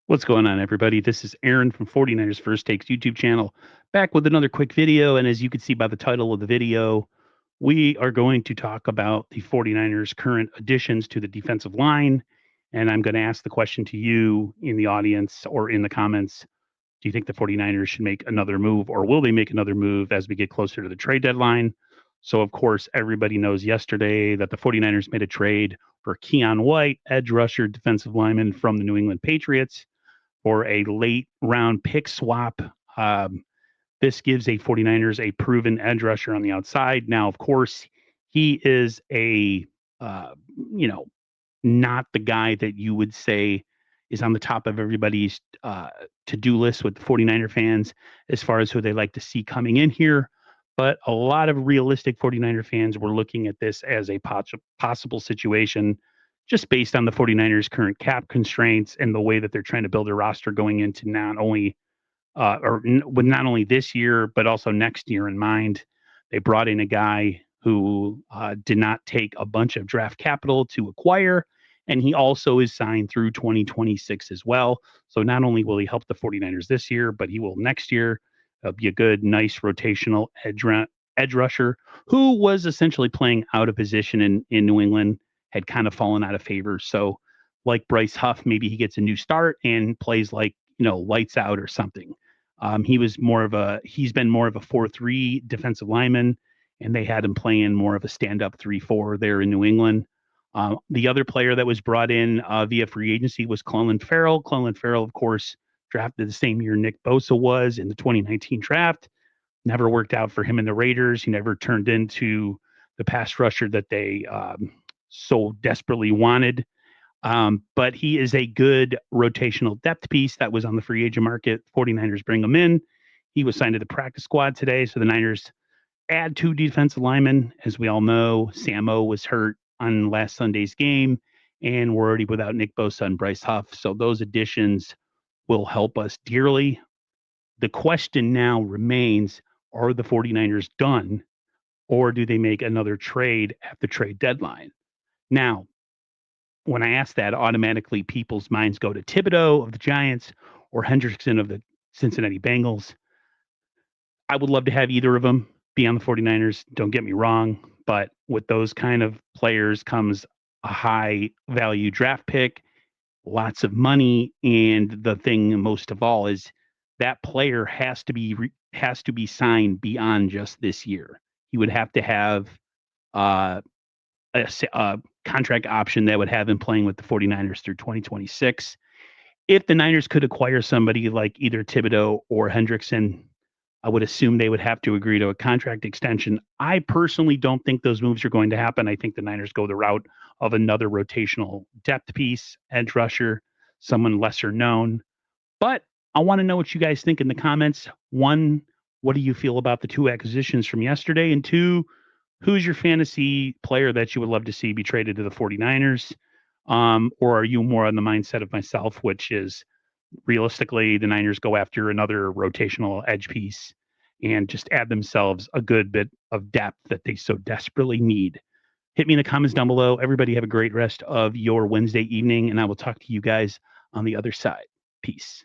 What's going on, everybody? This is Aaron from 49ers First Takes YouTube channel, back with another quick video. And as you can see by the title of the video, we are going to talk about the 49ers' current additions to the defensive line. And I'm going to ask the question to you in the audience or in the comments. Do you think the 49ers should make another move, or will they make another move as we get closer to the trade deadline? So, of course, everybody knows yesterday that the 49ers made a trade for Keion White, edge rusher, defensive lineman from the New England Patriots, for a late round pick swap. Um, this gives a 49ers a proven edge rusher on the outside. Now, of course, he is uh, you know, not the guy that you would say is on the top of everybody's to-do list with the 49er fans as far as who they like to see coming in here. But a lot of realistic 49er fans were looking at this as a possible situation just based on the 49ers' current cap constraints and the way that they're trying to build a roster going into not only with not only this year but also next year in mind. They brought in a guy who did not take a bunch of draft capital to acquire, and he also is signed through 2026 as well. So not only will he help the 49ers this year, but he will next year be a good, nice rotational edge rusher who was essentially playing out of position in New England, had kind of fallen out of favor. So, like Bryce Huff, maybe he gets a new start and plays like, lights out or something. He's been more of a 4-3 defensive lineman, and they had him playing more of a stand-up 3-4 there in New England. The other player that was brought in via free agency was Clelin Ferrel. Clelin Ferrel, of course, drafted the same year Nick Bosa was in the 2019 draft. Never worked out for him in the Raiders. He never turned into the pass rusher that they so desperately wanted. But he is a good rotational depth piece that was on the free agent market. 49ers bring him in. He was signed to the practice squad today. So the Niners add two defensive linemen. As we all know, Samo was hurt on last Sunday's game, and we're already without Nick Bosa and Bryce Huff. So those additions will help us dearly. The question now remains, are the 49ers done, or do they make another trade at the trade deadline? Now, when I ask that, automatically people's minds go to Thibodeau of the Giants or Hendrickson of the Cincinnati Bengals. I would love to have either of them be on the 49ers. Don't get me wrong. But with those kind of players comes a high value draft pick, lots of money. And the thing most of all is that player has to be signed beyond just this year. He would have to have uh, a contract option that would have him playing with the 49ers through 2026. If the Niners could acquire somebody like either Thibodeau or Hendrickson, I would assume they would have to agree to a contract extension. I personally don't think those moves are going to happen. I think the Niners go the route of another rotational depth piece, edge rusher, someone lesser known. But I want to know what you guys think in the comments. One, what do you feel about the two acquisitions from yesterday? And two, who's your fantasy player that you would love to see be traded to the 49ers? Or are you more on the mindset of myself, which is realistically the Niners go after another rotational edge piece and just add themselves a good bit of depth that they so desperately need? Hit me in the comments down below. Everybody have a great rest of your Wednesday evening, and I will talk to you guys on the other side. Peace.